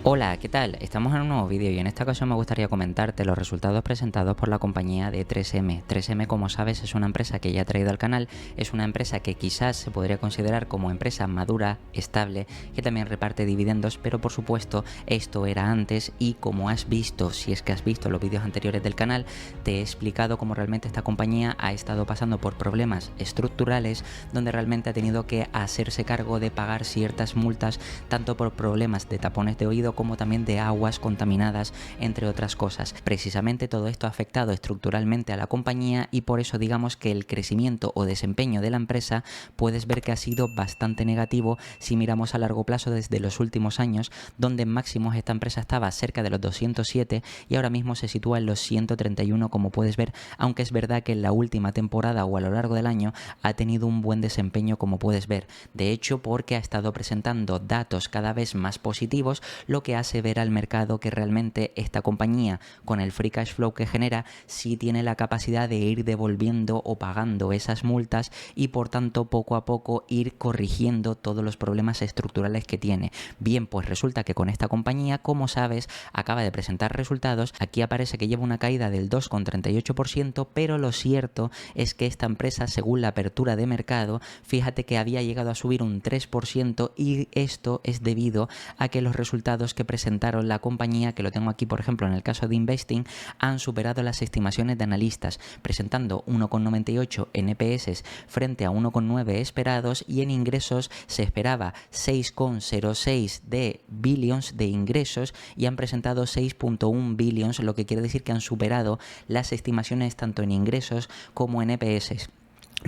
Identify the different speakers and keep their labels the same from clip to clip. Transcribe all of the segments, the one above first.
Speaker 1: Hola, ¿qué tal? Estamos en un nuevo vídeo y en esta ocasión me gustaría comentarte los resultados presentados por la compañía de 3M. 3M, como sabes, es una empresa que ya he traído al canal, es una empresa que quizás se podría considerar como empresa madura, estable, que también reparte dividendos, pero por supuesto esto era antes y como has visto, si es que has visto los vídeos anteriores del canal, te he explicado cómo realmente esta compañía ha estado pasando por problemas estructurales donde realmente ha tenido que hacerse cargo de pagar ciertas multas tanto por problemas de tapones de oído como también de aguas contaminadas, entre otras cosas. Precisamente todo esto ha afectado estructuralmente a la compañía y por eso digamos que el crecimiento o desempeño de la empresa puedes ver que ha sido bastante negativo si miramos a largo plazo desde los últimos años, donde en máximos esta empresa estaba cerca de los 207 y ahora mismo se sitúa en los 131, como puedes ver, aunque es verdad que en la última temporada o a lo largo del año ha tenido un buen desempeño, como puedes ver. De hecho, porque ha estado presentando datos cada vez más positivos, lo que hace ver al mercado que realmente esta compañía, con el free cash flow que genera, sí tiene la capacidad de ir devolviendo o pagando esas multas y por tanto poco a poco ir corrigiendo todos los problemas estructurales que tiene. Bien, pues resulta que con esta compañía, como sabes, acaba de presentar resultados. Aquí aparece que lleva una caída del 2,38%, pero lo cierto es que esta empresa, según la apertura de mercado, fíjate que había llegado a subir un 3% y esto es debido a que los resultados que presentaron la compañía, que lo tengo aquí por ejemplo en el caso de Investing, han superado las estimaciones de analistas, presentando 1,98 en EPS frente a 1,9 esperados, y en ingresos se esperaba 6,06 de billions de ingresos y han presentado 6,1 billions, lo que quiere decir que han superado las estimaciones tanto en ingresos como en EPS.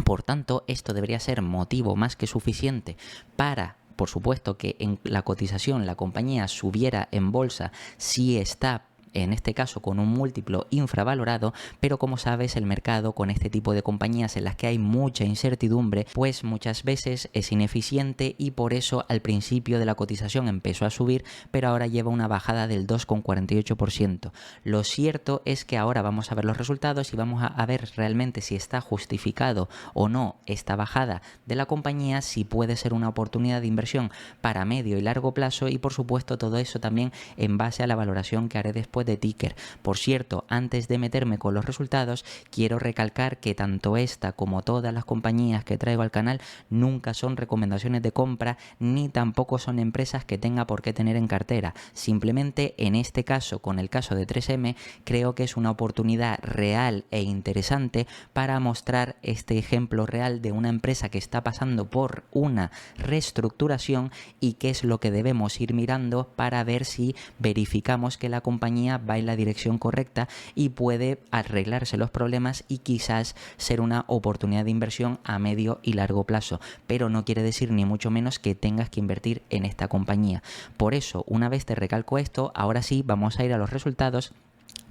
Speaker 1: Por tanto, esto debería ser motivo más que suficiente para, por supuesto, que en la cotización la compañía subiera en bolsa si está en este caso con un múltiplo infravalorado, pero como sabes el mercado con este tipo de compañías en las que hay mucha incertidumbre pues muchas veces es ineficiente y por eso al principio de la cotización empezó a subir, pero ahora lleva una bajada del 2,48%. Lo cierto es que ahora vamos a ver los resultados y vamos a ver realmente si está justificado o no esta bajada de la compañía, si puede ser una oportunidad de inversión para medio y largo plazo y por supuesto todo eso también en base a la valoración que haré después de ticker. Por cierto, antes de meterme con los resultados, quiero recalcar que tanto esta como todas las compañías que traigo al canal nunca son recomendaciones de compra ni tampoco son empresas que tenga por qué tener en cartera. Simplemente en este caso, con el caso de 3M, creo que es una oportunidad real e interesante para mostrar este ejemplo real de una empresa que está pasando por una reestructuración y qué es lo que debemos ir mirando para ver si verificamos que la compañía va en la dirección correcta y puede arreglarse los problemas y quizás ser una oportunidad de inversión a medio y largo plazo, pero no quiere decir ni mucho menos que tengas que invertir en esta compañía. Por eso, una vez te recalco esto, ahora sí vamos a ir a los resultados,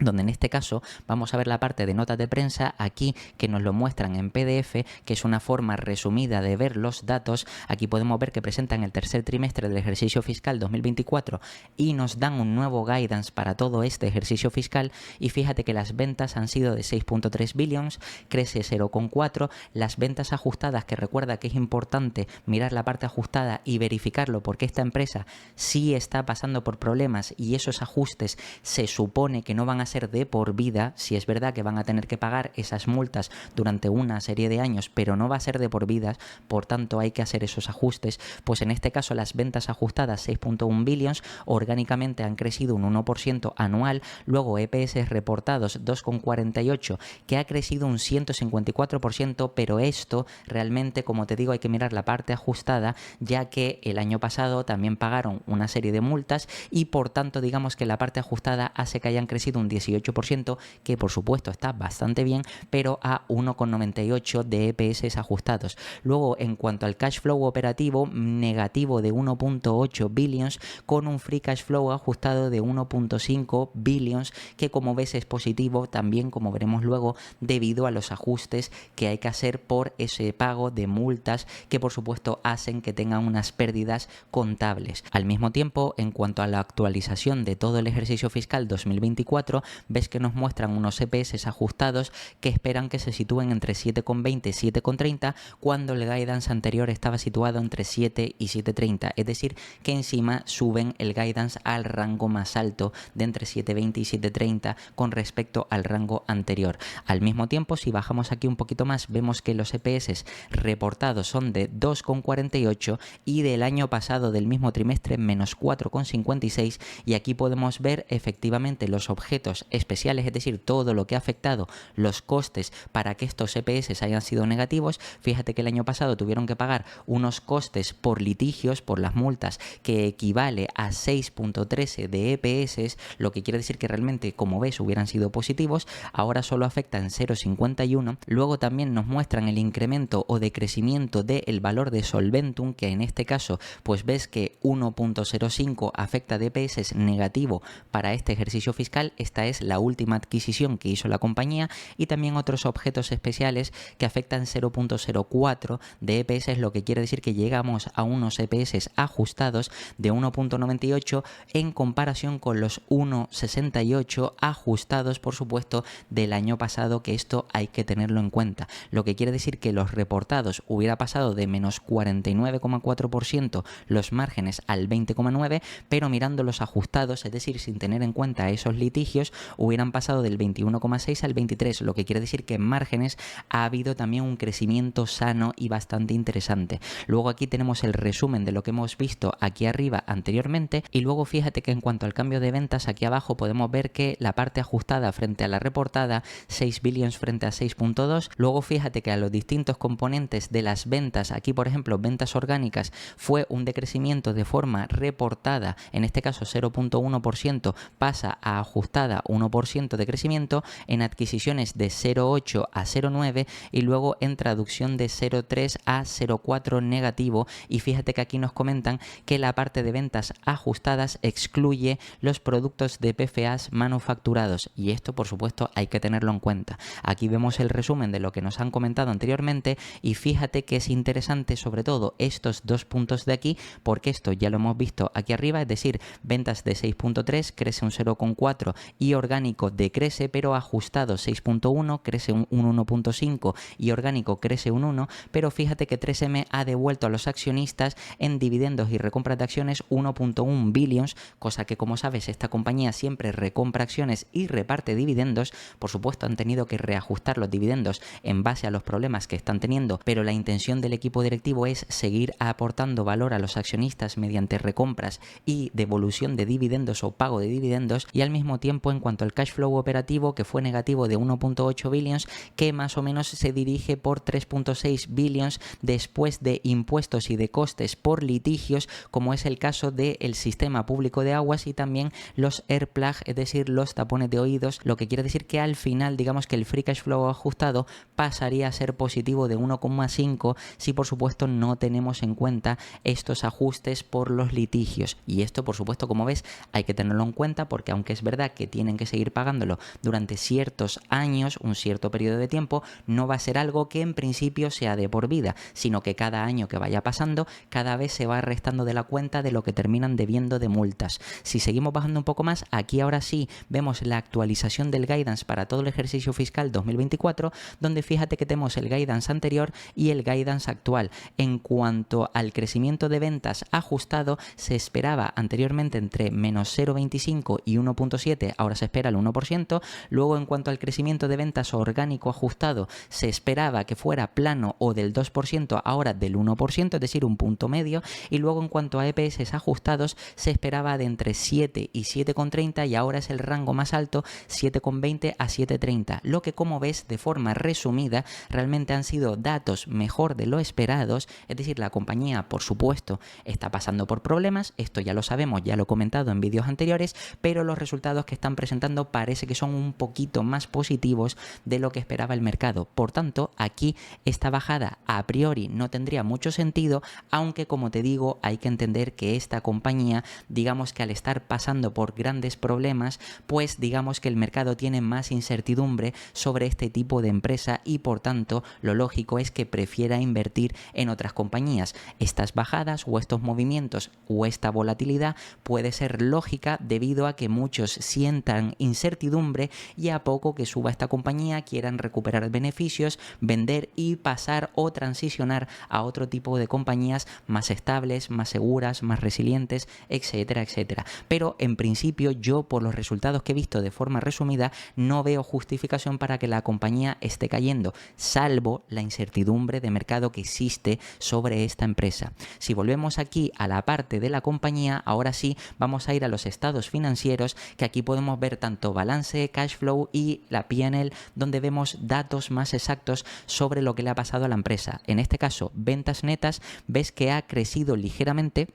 Speaker 1: donde en este caso vamos a ver la parte de notas de prensa aquí que nos lo muestran en PDF, que es una forma resumida de ver los datos. Aquí podemos ver que presentan el tercer trimestre del ejercicio fiscal 2024 y nos dan un nuevo guidance para todo este ejercicio fiscal y fíjate que las ventas han sido de 6,3 billions, crece 0,4, las ventas ajustadas, que recuerda que es importante mirar la parte ajustada y verificarlo porque esta empresa sí está pasando por problemas y esos ajustes se supone que no van a ser de por vida. Si es verdad que van a tener que pagar esas multas durante una serie de años, pero no va a ser de por vida, por tanto hay que hacer esos ajustes. Pues en este caso las ventas ajustadas 6,1 billions, orgánicamente han crecido un 1% anual, luego EPS reportados 2,48 que ha crecido un 154%, pero esto realmente, como te digo, hay que mirar la parte ajustada, ya que el año pasado también pagaron una serie de multas y por tanto digamos que la parte ajustada hace que hayan crecido un 18%, que por supuesto está bastante bien, pero a 1,98 de EPS ajustados. Luego, en cuanto al cash flow operativo, negativo de 1,8 billions, con un free cash flow ajustado de 1,5 billions, que como ves es positivo también, como veremos luego, debido a los ajustes que hay que hacer por ese pago de multas que por supuesto hacen que tengan unas pérdidas contables. Al mismo tiempo, en cuanto a la actualización de todo el ejercicio fiscal 2024, ves que nos muestran unos EPS ajustados que esperan que se sitúen entre 7,20 y 7,30 cuando el guidance anterior estaba situado entre 7 y 7,30, es decir que encima suben el guidance al rango más alto de entre 7,20 y 7,30 con respecto al rango anterior. Al mismo tiempo, si bajamos aquí un poquito más, vemos que los EPS reportados son de 2,48 y del año pasado del mismo trimestre menos 4,56, y aquí podemos ver efectivamente los objetos especiales, es decir, todo lo que ha afectado los costes para que estos EPS hayan sido negativos. Fíjate que el año pasado tuvieron que pagar unos costes por litigios, por las multas, que equivale a 6,13 de EPS, lo que quiere decir que realmente, como ves, hubieran sido positivos. Ahora solo afectan 0,51. Luego también nos muestran el incremento o decrecimiento del valor de Solventum, que en este caso pues ves que 1,05 afecta de EPS negativo para este ejercicio fiscal. Esta es la última adquisición que hizo la compañía, y también otros objetos especiales que afectan 0,04 de EPS, lo que quiere decir que llegamos a unos EPS ajustados de 1,98 en comparación con los 1,68 ajustados, por supuesto, del año pasado, que esto hay que tenerlo en cuenta. Lo que quiere decir que los reportados hubiera pasado de menos 49,4% los márgenes al 20,9%, pero mirando los ajustados, es decir, sin tener en cuenta esos litigios, hubieran pasado del 21,6 al 23%, lo que quiere decir que en márgenes ha habido también un crecimiento sano y bastante interesante. Luego aquí tenemos el resumen de lo que hemos visto aquí arriba anteriormente, y luego fíjate que en cuanto al cambio de ventas, aquí abajo podemos ver que la parte ajustada frente a la reportada, 6 billions frente a 6,2. Luego fíjate que a los distintos componentes de las ventas, aquí por ejemplo ventas orgánicas, fue un decrecimiento de forma reportada, en este caso 0,1%, pasa a ajustada 1% de crecimiento, en adquisiciones de 0,8 a 0,9 y luego en traducción de 0,3 a 0,4 negativo. Y fíjate que aquí nos comentan que la parte de ventas ajustadas excluye los productos de PFAs manufacturados, y esto por supuesto hay que tenerlo en cuenta. Aquí vemos el resumen de lo que nos han comentado anteriormente, y fíjate que es interesante sobre todo estos dos puntos de aquí, porque esto ya lo hemos visto aquí arriba, es decir, ventas de 6,3 crece un 0,4 y orgánico decrece, pero ajustado 6,1 crece un 1,5 y orgánico crece un 1, pero fíjate que 3M ha devuelto a los accionistas en dividendos y recompras de acciones 1,1 billions, cosa que, como sabes, esta compañía siempre recompra acciones y reparte dividendos. Por supuesto han tenido que reajustar los dividendos en base a los problemas que están teniendo, pero la intención del equipo directivo es seguir aportando valor a los accionistas mediante recompras y devolución de dividendos o pago de dividendos. Y al mismo tiempo, en cuanto al cash flow operativo, que fue negativo de 1,8 billions, que más o menos se dirige por 3,6 billions después de impuestos y de costes por litigios, como es el caso del sistema público de aguas y también los airplug, es decir, los tapones de oídos, lo que quiere decir que al final digamos que el free cash flow ajustado pasaría a ser positivo de 1,5 si por supuesto no tenemos en cuenta estos ajustes por los litigios. Y esto por supuesto, como ves, hay que tenerlo en cuenta, porque aunque es verdad que tienen que seguir pagándolo durante ciertos años, un cierto periodo de tiempo, no va a ser algo que en principio sea de por vida, sino que cada año que vaya pasando cada vez se va restando de la cuenta de lo que terminan debiendo de multas. Si seguimos bajando un poco más, aquí ahora sí vemos la actualización del guidance para todo el ejercicio fiscal 2024, donde fíjate que tenemos el guidance anterior y el guidance actual. En cuanto al crecimiento de ventas ajustado, se esperaba anteriormente entre menos 0,25 y 1,7, ahora se espera el 1%. Luego, en cuanto al crecimiento de ventas orgánico ajustado, se esperaba que fuera plano o del 2%, ahora del 1%, es decir, un punto medio. Y luego, en cuanto a EPS ajustados, se esperaba de entre 7 y 7,30 y ahora es el rango más alto, 7,20 a 7,30. Lo que, como ves, de forma resumida, realmente han sido datos mejor de lo esperados. Es decir, la compañía, por supuesto, está pasando por problemas, esto ya lo sabemos, ya lo he comentado en vídeos anteriores, pero los resultados que están presentando parece que son un poquito más positivos de lo que esperaba el mercado. Por tanto, aquí esta bajada a priori no tendría mucho sentido, aunque, como te digo, hay que entender que esta compañía, digamos que al estar pasando por grandes problemas, pues digamos que el mercado tiene más incertidumbre sobre este tipo de empresa y por tanto lo lógico es que prefiera invertir en otras compañías. Estas bajadas o estos movimientos o esta volatilidad puede ser lógica debido a que muchos sienten transmitan incertidumbre y a poco que suba esta compañía quieran recuperar beneficios, vender y pasar o transicionar a otro tipo de compañías más estables, más seguras, más resilientes, etcétera, etcétera. Pero en principio yo, por los resultados que he visto de forma resumida, no veo justificación para que la compañía esté cayendo, salvo la incertidumbre de mercado que existe sobre esta empresa. Si volvemos aquí a la parte de la compañía, ahora sí vamos a ir a los estados financieros, que aquí podemos ver tanto balance, cash flow y la P&L, donde vemos datos más exactos sobre lo que le ha pasado a la empresa. En este caso, ventas netas, ves que ha crecido ligeramente,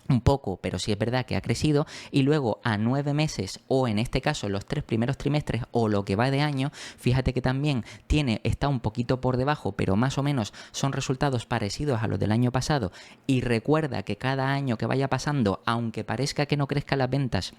Speaker 1: un poco, pero sí es verdad que ha crecido, y luego a 9 meses o en este caso los 3 primeros trimestres o lo que va de año, fíjate que también está un poquito por debajo, pero más o menos son resultados parecidos a los del año pasado. Y recuerda que cada año que vaya pasando, aunque parezca que no crezcan las ventas,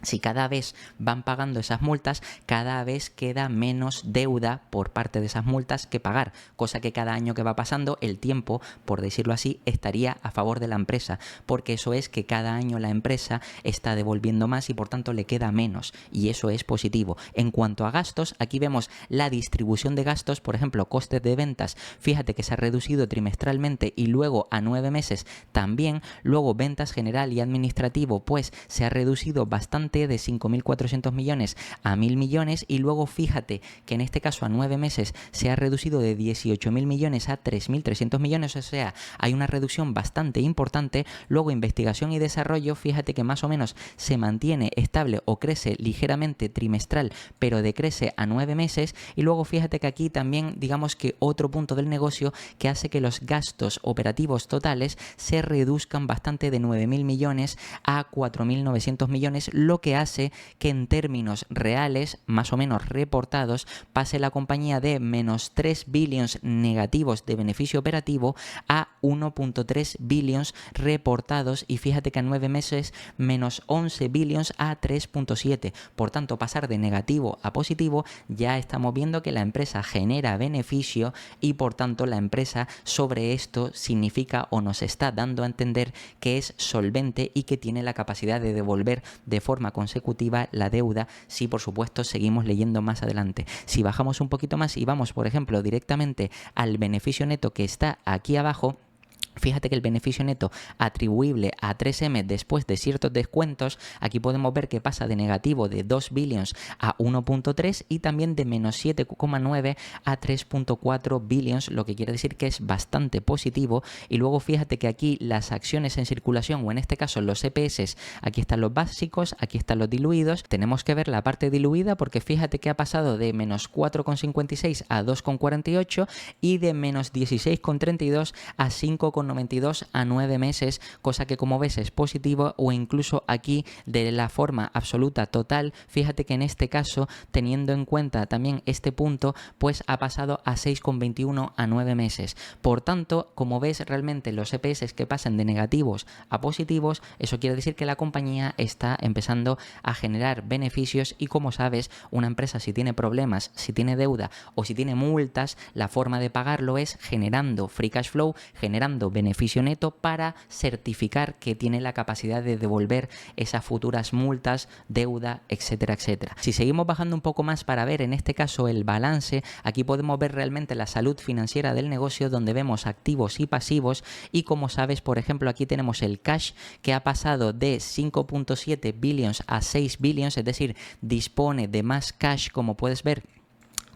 Speaker 1: si cada vez van pagando esas multas, cada vez queda menos deuda por parte de esas multas que pagar, cosa que cada año que va pasando el tiempo, por decirlo así, estaría a favor de la empresa, porque eso es que cada año la empresa está devolviendo más y por tanto le queda menos, y eso es positivo. En cuanto a gastos, aquí vemos la distribución de gastos, por ejemplo, costes de ventas, fíjate que se ha reducido trimestralmente y luego a 9 meses también. Luego ventas general y administrativo, pues se ha reducido bastante, de 5.400 millones a 1.000 millones, y luego fíjate que en este caso a 9 meses se ha reducido de 18.000 millones a 3.300 millones, o sea, hay una reducción bastante importante. Luego investigación y desarrollo, fíjate que más o menos se mantiene estable o crece ligeramente trimestral, pero decrece a 9 meses, y luego fíjate que aquí también digamos que otro punto del negocio que hace que los gastos operativos totales se reduzcan bastante, de 9.000 millones a 4.900 millones, lo que hace que en términos reales, más o menos reportados, pase la compañía de menos 3 billions negativos de beneficio operativo a 1.3 billions reportados, y fíjate que a 9 meses menos 11 billions a 3.7. Por tanto, pasar de negativo a positivo, ya estamos viendo que la empresa genera beneficio y por tanto la empresa sobre esto significa o nos está dando a entender que es solvente y que tiene la capacidad de devolver de forma consecutiva la deuda, si por supuesto seguimos leyendo más adelante. Si bajamos un poquito más y vamos, por ejemplo, directamente al beneficio neto que está aquí abajo, fíjate que el beneficio neto atribuible a 3M después de ciertos descuentos, aquí podemos ver que pasa de negativo de 2 billions a 1.3 y también de menos 7,9 a 3.4 billions, lo que quiere decir que es bastante positivo. Y luego fíjate que aquí las acciones en circulación, o en este caso los EPS, aquí están los básicos, aquí están los diluidos. Tenemos que ver la parte diluida porque fíjate que ha pasado de menos 4,56 a 2,48 y de menos 16,32 a 5,92 a 9 meses, cosa que como ves es positivo. O incluso aquí de la forma absoluta total, fíjate que en este caso, teniendo en cuenta también este punto, pues ha pasado a 6,21 a 9 meses. Por tanto, como ves, realmente los EPS que pasan de negativos a positivos, eso quiere decir que la compañía está empezando a generar beneficios, y como sabes, una empresa si tiene problemas, si tiene deuda o si tiene multas, la forma de pagarlo es generando free cash flow, generando beneficio neto para certificar que tiene la capacidad de devolver esas futuras multas, deuda, etcétera, etcétera. Si seguimos bajando un poco más para ver en este caso el balance, aquí podemos ver realmente la salud financiera del negocio, donde vemos activos y pasivos. Y como sabes, por ejemplo, aquí tenemos el cash, que ha pasado de 5.7 billions a 6 billions, es decir, dispone de más cash, como puedes ver,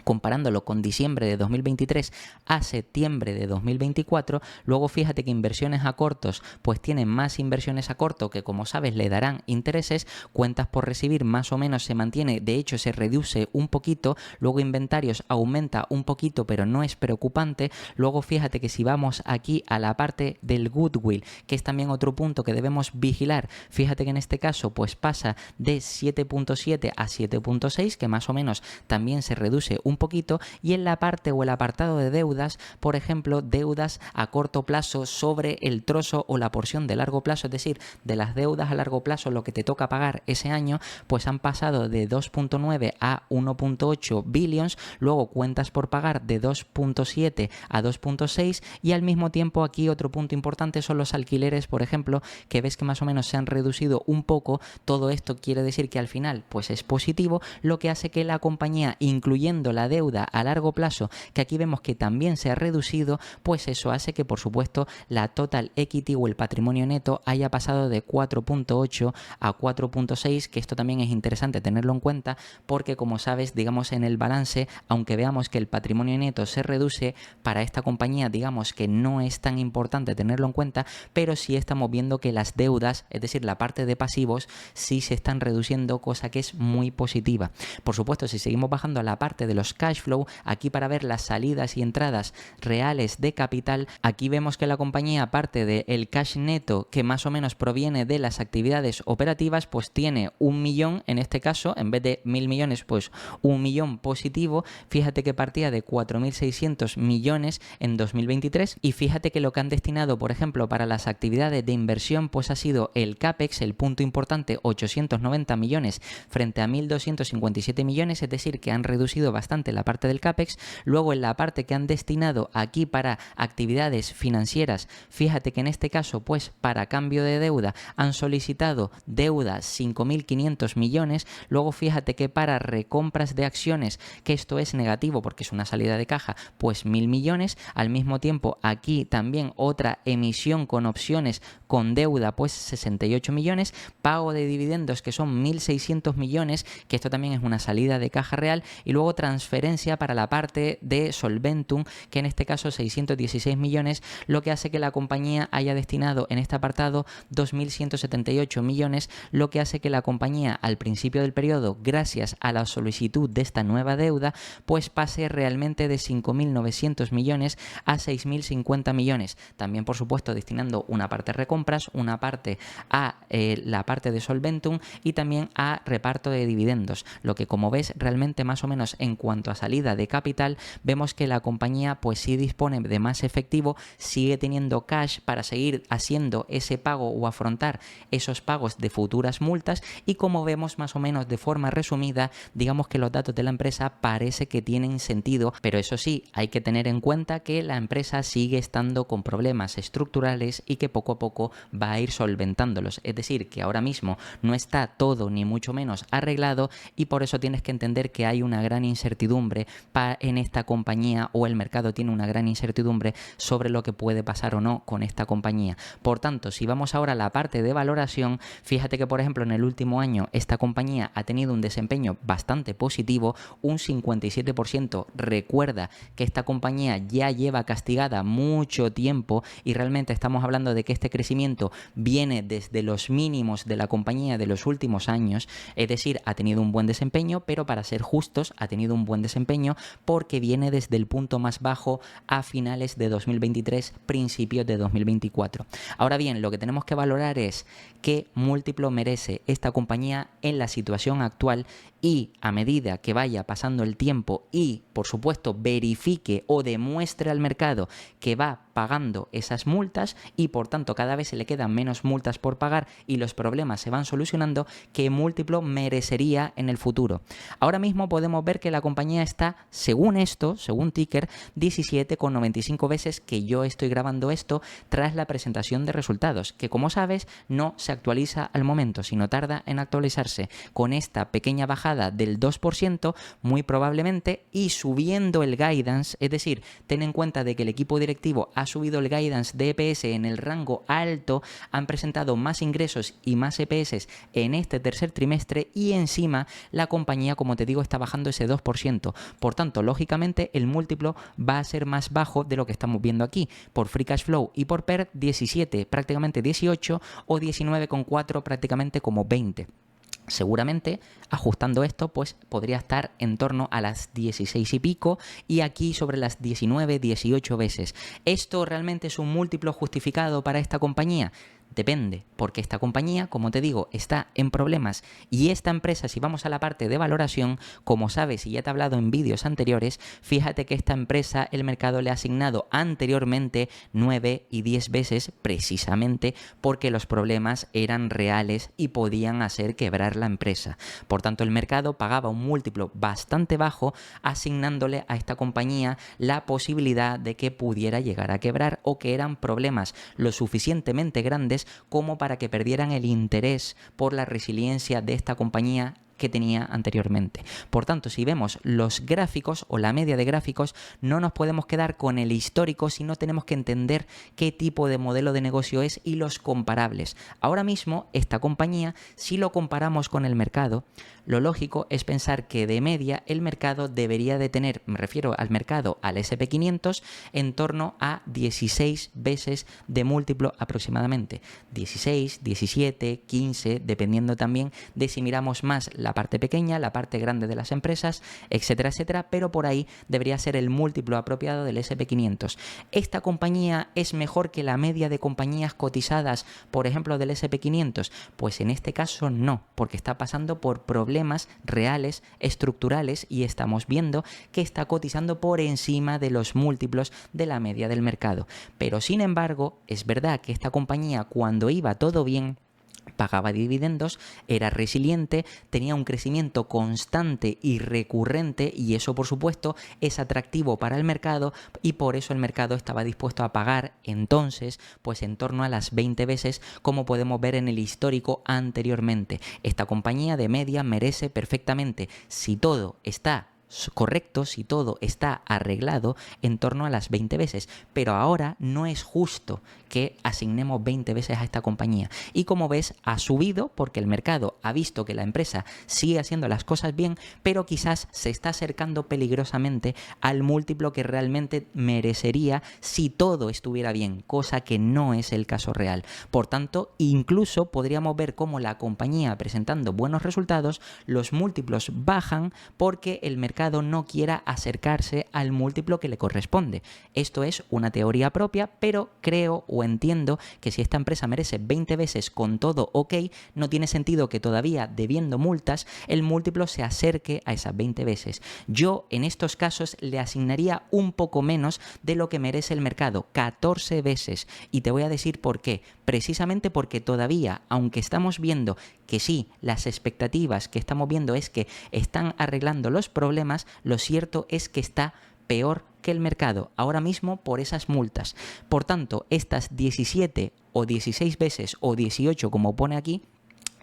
Speaker 1: comparándolo con diciembre de 2023 a septiembre de 2024. Luego fíjate que inversiones a cortos, pues tienen más inversiones a corto que, como sabes, le darán intereses. Cuentas por recibir más o menos se mantiene, de hecho se reduce un poquito. Luego inventarios aumenta un poquito, pero no es preocupante. Luego fíjate que si vamos aquí a la parte del goodwill, que es también otro punto que debemos vigilar, fíjate que en este caso pues pasa de 7.7 a 7.6, que más o menos también se reduce un un poquito, y en la parte o el apartado de deudas, por ejemplo, deudas a corto plazo sobre el trozo o la porción de largo plazo, es decir, de las deudas a largo plazo, lo que te toca pagar ese año, pues han pasado de 2.9 a 1.8 billions, luego cuentas por pagar de 2.7 a 2.6, y al mismo tiempo aquí otro punto importante son los alquileres, por ejemplo, que ves que más o menos se han reducido un poco. Todo esto quiere decir que al final pues es positivo, lo que hace que la compañía, incluyendo la deuda a largo plazo, que aquí vemos que también se ha reducido, pues eso hace que por supuesto la total equity o el patrimonio neto haya pasado de 4.8 a 4.6, que esto también es interesante tenerlo en cuenta porque, como sabes, digamos, en el balance, aunque veamos que el patrimonio neto se reduce, para esta compañía digamos que no es tan importante tenerlo en cuenta, pero sí estamos viendo que las deudas, es decir, la parte de pasivos, sí se están reduciendo, cosa que es muy positiva. Por supuesto, si seguimos bajando a la parte de los cash flow, aquí para ver las salidas y entradas reales de capital, aquí vemos que la compañía, aparte del cash neto que más o menos proviene de las actividades operativas, pues tiene 1 millón, en este caso, en vez de 1.000 millones, pues 1 millón positivo. Fíjate que partía de 4.600 millones en 2023, y fíjate que lo que han destinado, por ejemplo, para las actividades de inversión, pues ha sido el CAPEX, el punto importante, 890 millones frente a 1.257 millones, es decir, que han reducido bastante la parte del CAPEX. Luego, en la parte que han destinado aquí para actividades financieras, fíjate que en este caso, pues para cambio de deuda, han solicitado deuda 5.500 millones. Luego fíjate que para recompras de acciones, que esto es negativo porque es una salida de caja, pues 1.000 millones. Al mismo tiempo, aquí también otra emisión con opciones con deuda, pues 68 millones, pago de dividendos que son 1.600 millones, que esto también es una salida de caja real, y luego transferencia para la parte de Solventum, que en este caso 616 millones, lo que hace que la compañía haya destinado en este apartado 2.178 millones, lo que hace que la compañía al principio del periodo, gracias a la solicitud de esta nueva deuda, pues pase realmente de 5.900 millones a 6.050 millones. También, por supuesto, destinando una parte a recompras, una parte a la parte de Solventum y también a reparto de dividendos. Lo que, como ves, realmente más o menos en cuanto a salida de capital, vemos que la compañía pues sí dispone de más efectivo, sigue teniendo cash para seguir haciendo ese pago o afrontar esos pagos de futuras multas, y como vemos más o menos de forma resumida, digamos que los datos de la empresa parece que tienen sentido, pero eso sí, hay que tener en cuenta que la empresa sigue estando con problemas estructurales y que poco a poco va a ir solventándolos, es decir, que ahora mismo no está todo ni mucho menos arreglado, y por eso tienes que entender que hay una gran incertidumbre en esta compañía, o el mercado tiene una gran incertidumbre sobre lo que puede pasar o no con esta compañía. Por tanto, si vamos ahora a la parte de valoración, fíjate que por ejemplo en el último año esta compañía ha tenido un desempeño bastante positivo, un 57%. Recuerda que esta compañía ya lleva castigada mucho tiempo y realmente estamos hablando de que este crecimiento viene desde los mínimos de la compañía de los últimos años, es decir, ha tenido un buen desempeño, pero para ser justos, ha tenido un buen desempeño porque viene desde el punto más bajo a finales de 2023, principios de 2024. Ahora bien, lo que tenemos que valorar es qué múltiplo merece esta compañía en la situación actual, y a medida que vaya pasando el tiempo y, por supuesto, verifique o demuestre al mercado que va pagando esas multas y por tanto cada vez se le quedan menos multas por pagar y los problemas se van solucionando, qué múltiplo merecería en el futuro. Ahora mismo podemos ver que la compañía está, según esto, según Ticker, 17,95 veces, que yo estoy grabando esto tras la presentación de resultados, que como sabes no se actualiza al momento, sino tarda en actualizarse. Con esta pequeña bajada del 2%, muy probablemente, y subiendo el guidance, es decir, ten en cuenta de que el equipo directivo ha subido el guidance de EPS en el rango alto, han presentado más ingresos y más EPS en este tercer trimestre, y encima la compañía, como te digo, está bajando ese 2%. Por tanto, lógicamente el múltiplo va a ser más bajo de lo que estamos viendo aquí. Por free cash flow y por PER, 17, prácticamente 18, o 19,4, prácticamente como 20. Seguramente, ajustando esto, pues podría estar en torno a las 16 y pico, y aquí sobre las 19, 18 veces. ¿Esto realmente es un múltiplo justificado para esta compañía? Depende, porque esta compañía, como te digo, está en problemas y esta empresa, si vamos a la parte de valoración, como sabes y ya te he hablado en vídeos anteriores, fíjate que esta empresa el mercado le ha asignado anteriormente 9 y 10 veces precisamente porque los problemas eran reales y podían hacer quebrar la empresa. Por tanto, el mercado pagaba un múltiplo bastante bajo asignándole a esta compañía la posibilidad de que pudiera llegar a quebrar o que eran problemas lo suficientemente grandes como para que perdieran el interés por la resiliencia de esta compañía que tenía anteriormente. Por tanto, si vemos los gráficos o la media de gráficos, no nos podemos quedar con el histórico, sino tenemos que entender qué tipo de modelo de negocio es y los comparables. Ahora mismo, esta compañía, si lo comparamos con el mercado, lo lógico es pensar que de media el mercado debería de tener, me refiero al mercado, al S&P 500, en torno a 16 veces de múltiplo aproximadamente. 16, 17, 15, dependiendo también de si miramos más la parte pequeña, la parte grande de las empresas, etcétera, etcétera, pero por ahí debería ser el múltiplo apropiado del S&P 500. ¿Esta compañía es mejor que la media de compañías cotizadas, por ejemplo, del S&P 500? Pues en este caso no, porque está pasando por problemas reales, estructurales, y estamos viendo que está cotizando por encima de los múltiplos de la media del mercado. Pero sin embargo, es verdad que esta compañía, cuando iba todo bien, pagaba dividendos, era resiliente, tenía un crecimiento constante y recurrente, y eso por supuesto es atractivo para el mercado, y por eso el mercado estaba dispuesto a pagar entonces pues en torno a las 20 veces, como podemos ver en el histórico anteriormente. Esta compañía de media merece perfectamente, si todo está correcto, si todo está arreglado, en torno a las 20 veces, pero ahora no es justo que asignemos 20 veces a esta compañía, y como ves ha subido porque el mercado ha visto que la empresa sigue haciendo las cosas bien, pero quizás se está acercando peligrosamente al múltiplo que realmente merecería si todo estuviera bien, cosa que no es el caso real. Por tanto, incluso podríamos ver cómo la compañía presentando buenos resultados, los múltiplos bajan porque el mercado no quiera acercarse al múltiplo que le corresponde. Esto es una teoría propia, pero creo o entiendo que si esta empresa merece 20 veces con todo ok, no tiene sentido que todavía debiendo multas el múltiplo se acerque a esas 20 veces. Yo en estos casos le asignaría un poco menos de lo que merece el mercado, 14 veces, y te voy a decir por qué. Precisamente porque todavía, aunque estamos viendo que sí, las expectativas que estamos viendo es que están arreglando los problemas, lo cierto es que está peor que el mercado ahora mismo por esas multas. Por tanto, estas 17 o 16 veces o 18, como pone aquí,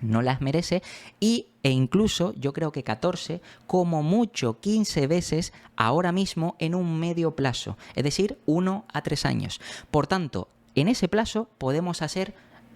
Speaker 1: no las merece, e incluso yo creo que 14, como mucho 15 veces ahora mismo en un medio plazo, es decir, 1 a 3 años. Por tanto, en ese plazo podemos hacer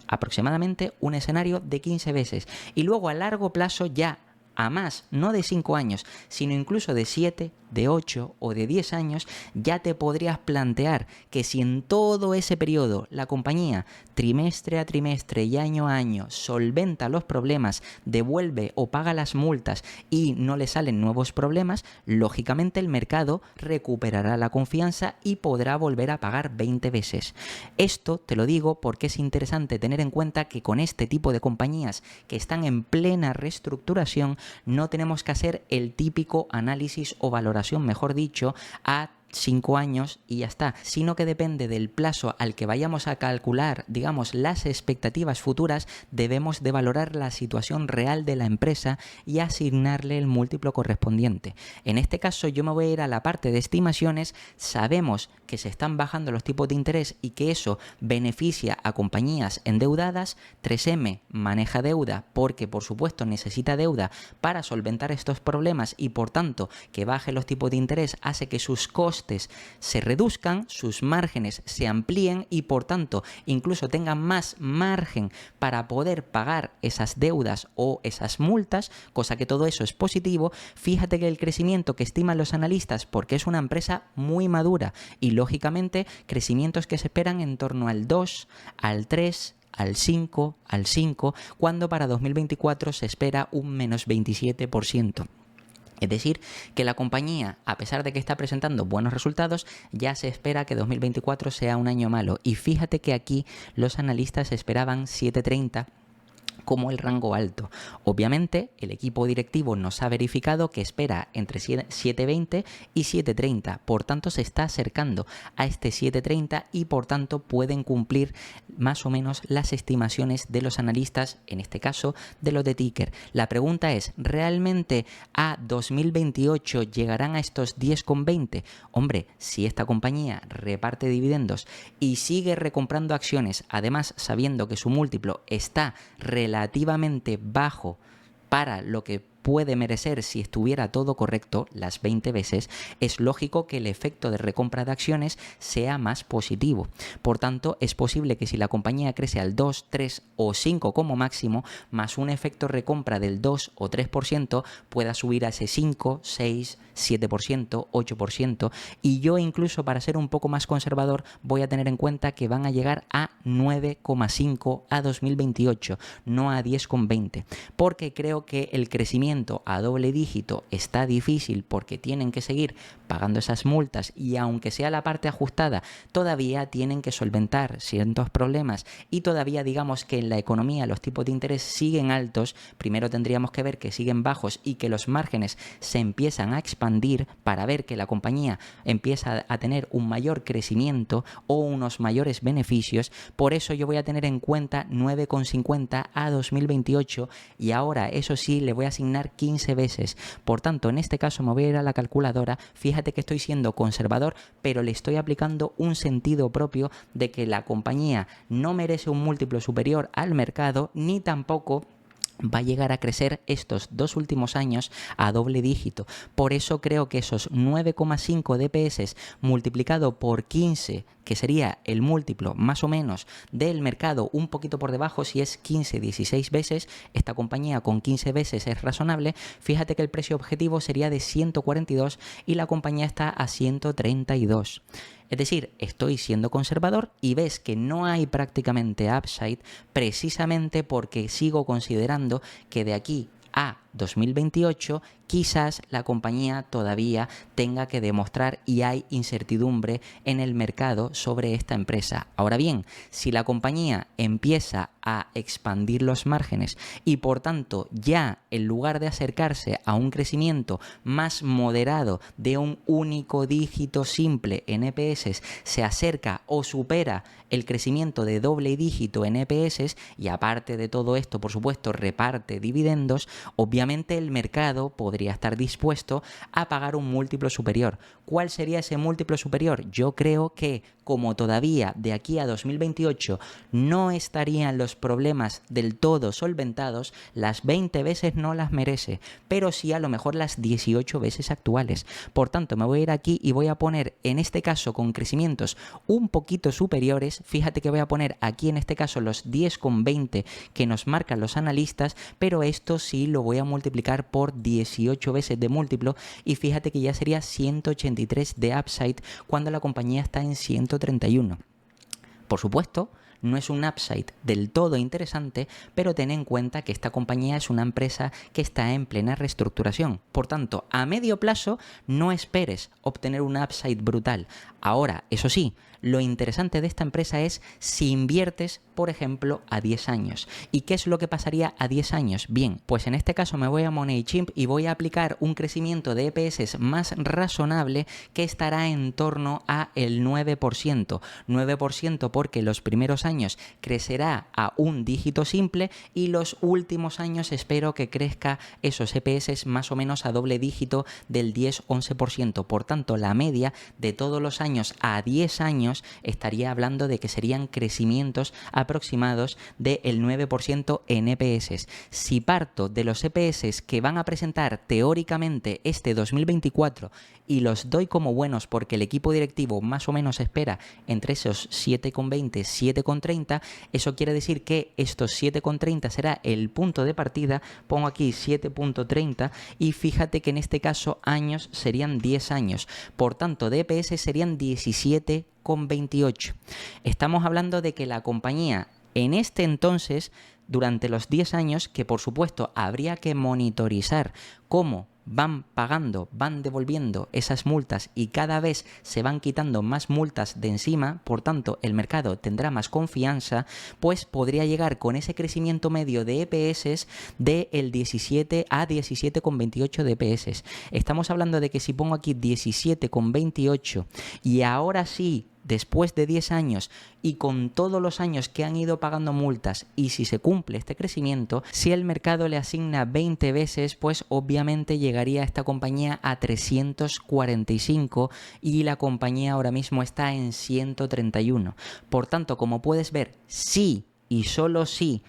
Speaker 1: aproximadamente un escenario de 15 veces, y luego a largo plazo ya a más, no de 5 años, sino incluso de 7, de 8 o de 10 años, ya te podrías plantear que si en todo ese periodo la compañía trimestre a trimestre y año a año solventa los problemas, devuelve o paga las multas y no le salen nuevos problemas, lógicamente el mercado recuperará la confianza y podrá volver a pagar 20 veces. Esto te lo digo porque es interesante tener en cuenta que con este tipo de compañías que están en plena reestructuración no tenemos que hacer el típico análisis o valoración, mejor dicho, a 5 años y ya está, sino que depende del plazo al que vayamos a calcular, digamos, las expectativas futuras, debemos de valorar la situación real de la empresa y asignarle el múltiplo correspondiente. En este caso yo me voy a ir a la parte de estimaciones. Sabemos que se están bajando los tipos de interés y que eso beneficia a compañías endeudadas. 3M maneja deuda porque por supuesto necesita deuda para solventar estos problemas, y por tanto que baje los tipos de interés hace que sus costes se reduzcan, sus márgenes se amplíen y por tanto incluso tengan más margen para poder pagar esas deudas o esas multas, cosa que todo eso es positivo. Fíjate que el crecimiento que estiman los analistas, porque es una empresa muy madura y lógicamente crecimientos que se esperan en torno al 2, al 3, al 5, cuando para 2024 se espera un menos 27%. Es decir, que la compañía, a pesar de que está presentando buenos resultados, ya se espera que 2024 sea un año malo. Y fíjate que aquí los analistas esperaban 7,30 como el rango alto. Obviamente, el equipo directivo nos ha verificado que espera entre 7,20 y 7,30. Por tanto, se está acercando a este 7,30 y por tanto pueden cumplir más o menos las estimaciones de los analistas, en este caso de los de Ticker. La pregunta es, ¿realmente a 2028 llegarán a estos 10,20? Hombre, si esta compañía reparte dividendos y sigue recomprando acciones, además sabiendo que su múltiplo está relativamente bajo para lo que puede merecer si estuviera todo correcto, las 20 veces, es lógico que el efecto de recompra de acciones sea más positivo. Por tanto, es posible que si la compañía crece al 2, 3 o 5 como máximo, más un efecto recompra del 2 o 3%, pueda subir a ese 5, 6, 7%, 8%, y yo incluso para ser un poco más conservador voy a tener en cuenta que van a llegar a 9,5 a 2028, no a 10,20, porque creo que el crecimiento a doble dígito está difícil porque tienen que seguir pagando esas multas y aunque sea la parte ajustada, todavía tienen que solventar ciertos problemas y todavía digamos que en la economía los tipos de interés siguen altos. Primero tendríamos que ver que siguen bajos y que los márgenes se empiezan a expandir para ver que la compañía empieza a tener un mayor crecimiento o unos mayores beneficios. Por eso yo voy a tener en cuenta 9,50 a 2028 y ahora eso sí le voy a asignar 15 veces. Por tanto, en este caso me voy a ir a la calculadora. Fíjate que estoy siendo conservador, pero le estoy aplicando un sentido propio de que la compañía no merece un múltiplo superior al mercado, ni tampoco va a llegar a crecer estos 2 últimos años a doble dígito. Por eso creo que esos 9,5 DPS multiplicado por 15, que sería el múltiplo más o menos del mercado, un poquito por debajo, si es 15, 16 veces, esta compañía con 15 veces es razonable. Fíjate que el precio objetivo sería de 142 y la compañía está a 132. Es decir, estoy siendo conservador y ves que no hay prácticamente upside precisamente porque sigo considerando que de aquí a 2028 quizás la compañía todavía tenga que demostrar y hay incertidumbre en el mercado sobre esta empresa. Ahora bien, si la compañía empieza a expandir los márgenes y por tanto ya en lugar de acercarse a un crecimiento más moderado de un único dígito simple en EPS, se acerca o supera el crecimiento de doble dígito en EPS y aparte de todo esto, por supuesto, reparte dividendos, obviamente el mercado podría estar dispuesto a pagar un múltiplo superior. ¿Cuál sería ese múltiplo superior? Yo creo que como todavía de aquí a 2028 no estarían los problemas del todo solventados, las 20 veces no las merece, pero sí a lo mejor las 18 veces actuales. Por tanto, me voy a ir aquí y voy a poner en este caso con crecimientos un poquito superiores. Fíjate que voy a poner aquí en este caso los 10,20 que nos marcan los analistas, pero esto sí lo voy a multiplicar por 18 veces de múltiplo y fíjate que ya sería 183 de upside cuando la compañía está en 131. Por supuesto, no es un upside del todo interesante, pero ten en cuenta que esta compañía es una empresa que está en plena reestructuración. Por tanto, a medio plazo no esperes obtener un upside brutal. Ahora, eso sí, lo interesante de esta empresa es si inviertes, por ejemplo, a 10 años. ¿Y qué es lo que pasaría a 10 años? Bien, pues en este caso me voy a MoneyChimp y voy a aplicar un crecimiento de EPS más razonable que estará en torno a el 9%. 9% porque los primeros años crecerá a un dígito simple y los últimos años espero que crezca esos EPS más o menos a doble dígito del 10-11%. Por tanto, la media de todos los años a 10 años estaría hablando de que serían crecimientos aproximados del 9% en EPS. Si parto de los EPS que van a presentar teóricamente este 2024 y los doy como buenos porque el equipo directivo más o menos espera entre esos 7,20, 7,30, eso quiere decir que estos 7,30 será el punto de partida. Pongo aquí 7,30 y fíjate que en este caso años serían 10 años. Por tanto, de EPS serían 17,28. Estamos hablando de que la compañía en este entonces, durante los 10 años, que por supuesto habría que monitorizar cómo van pagando, van devolviendo esas multas y cada vez se van quitando más multas de encima, por tanto el mercado tendrá más confianza, pues podría llegar con ese crecimiento medio de EPS del 17 a 17,28 de EPS. Estamos hablando de que si pongo aquí 17,28 y ahora sí, después de 10 años y con todos los años que han ido pagando multas, y si se cumple este crecimiento, si el mercado le asigna 20 veces, pues obviamente llegaría esta compañía a 345 y la compañía ahora mismo está en 131. Por tanto, como puedes ver, sí y solo sí,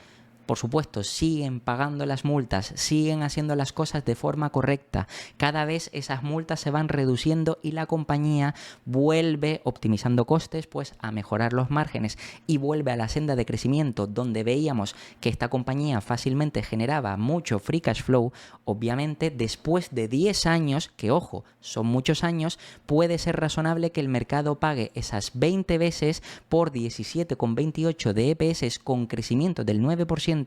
Speaker 1: por supuesto, siguen pagando las multas, siguen haciendo las cosas de forma correcta. Cada vez esas multas se van reduciendo y la compañía vuelve, optimizando costes, pues a mejorar los márgenes y vuelve a la senda de crecimiento donde veíamos que esta compañía fácilmente generaba mucho free cash flow. Obviamente, después de 10 años, que ojo, son muchos años, puede ser razonable que el mercado pague esas 20 veces por 17,28 de EPS con crecimiento del 9%,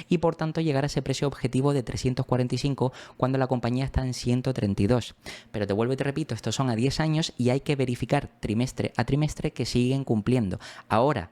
Speaker 1: y por tanto llegar a ese precio objetivo de 345 cuando la compañía está en 132. Pero te vuelvo y te repito, estos son a 10 años y hay que verificar trimestre a trimestre que siguen cumpliendo. Ahora,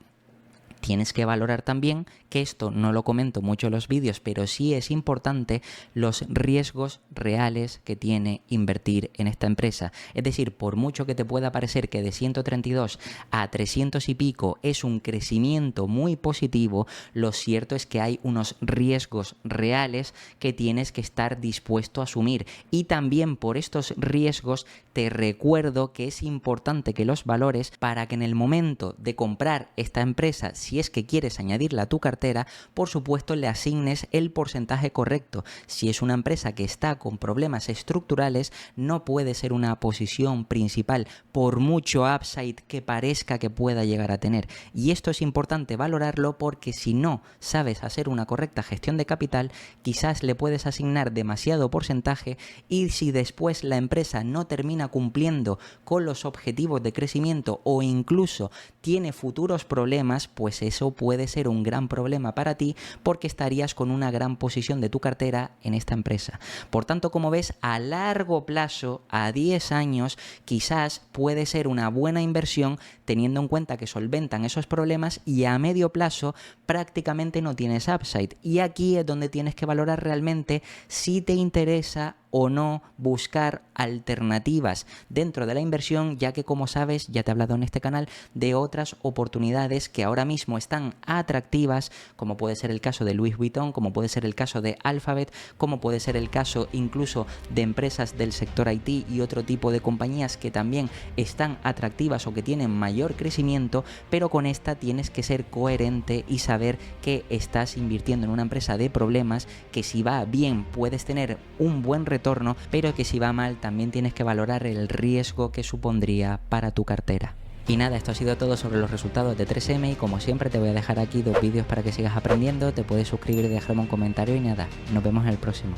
Speaker 1: tienes que valorar también, que esto no lo comento mucho en los vídeos, pero sí es importante, los riesgos reales que tiene invertir en esta empresa. Es decir, por mucho que te pueda parecer que de 132 a 300 y pico es un crecimiento muy positivo, lo cierto es que hay unos riesgos reales que tienes que estar dispuesto a asumir. Y también por estos riesgos te recuerdo que es importante que los valores para que en el momento de comprar esta empresa, si es que quieres añadirla a tu cartera, por supuesto le asignes el porcentaje correcto. Si es una empresa que está con problemas estructurales, no puede ser una posición principal por mucho upside que parezca que pueda llegar a tener. Y esto es importante valorarlo porque si no sabes hacer una correcta gestión de capital, quizás le puedes asignar demasiado porcentaje y si después la empresa no termina cumpliendo con los objetivos de crecimiento o incluso tiene futuros problemas, pues eso puede ser un gran problema para ti porque estarías con una gran posición de tu cartera en esta empresa. Por tanto, como ves, a largo plazo, a 10 años, quizás puede ser una buena inversión teniendo en cuenta que solventan esos problemas y a medio plazo prácticamente no tienes upside. Y aquí es donde tienes que valorar realmente si te interesa o no buscar alternativas dentro de la inversión, ya que como sabes, ya te he hablado en este canal de otras oportunidades que ahora mismo están atractivas, como puede ser el caso de Louis Vuitton, como puede ser el caso de Alphabet, como puede ser el caso incluso de empresas del sector IT y otro tipo de compañías que también están atractivas o que tienen mayor crecimiento, pero con esta tienes que ser coherente y saber que estás invirtiendo en una empresa de problemas, que si va bien puedes tener un buen retorno, pero que si va mal también tienes que valorar el riesgo que supondría para tu cartera. Y nada, esto ha sido todo sobre los resultados de 3M y como siempre te voy a dejar aquí 2 vídeos para que sigas aprendiendo, te puedes suscribir y dejarme un comentario y nada, nos vemos en el próximo.